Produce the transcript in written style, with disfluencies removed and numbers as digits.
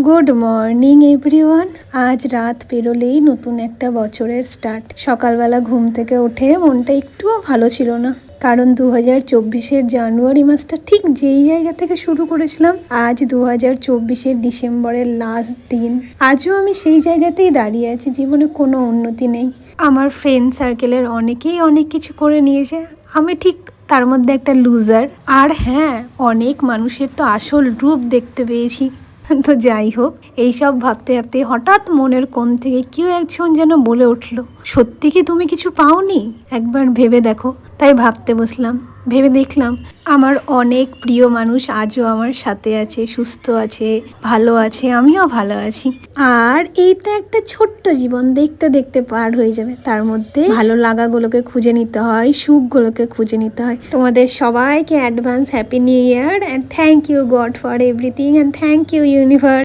Good morning everyone. আজ রাত পেরোলেই নতুন একটা বছরের স্টার্ট। সকালবেলা ঘুম থেকে উঠে মনটা একটুও ভালো ছিল না, কারণ 2024-এর জানুয়ারি মাসটা ঠিক যেই জায়গা থেকে শুরু করেছিলাম, আজ 2024-এর ডিসেম্বরের লাস্ট দিন। আজও আমি সেই জায়গাতেই দাঁড়িয়ে আছি, জীবনে কোনো উন্নতি নেই। আমার ফ্রেন্ড সার্কেলের অনেকেই অনেক কিছু করে নিয়েছে, আমি ঠিক তার মধ্যে একটা লুজার। আর হ্যাঁ, অনেক মানুষের তো আসল রূপ দেখতে পেয়েছি। তো যাই হোক, এইসব ভাবতে ভাবতে হঠাৎ মনের কোণ থেকে কেউ একজন যেন বলে উঠলো, সত্যি কি তুমি কিছু পাওনি? একবার ভেবে দেখো। তাই ভাবতে বসলাম, ভেবে দেখলাম আমার অনেক প্রিয় মানুষ আজও আমার সাথে আছে, সুস্থ আছে, ভালো আছে, আমিও ভালো আছি। আর এইটা একটা ছোট্ট জীবন, দেখতে দেখতে পার হয়ে যাবে। তার মধ্যে ভালো লাগাগুলোকে খুঁজে নিতে হয়, সুখগুলোকে খুঁজে নিতে হয়। তোমাদের সবাইকে advance happy new year and thank you God for everything and thank you universe.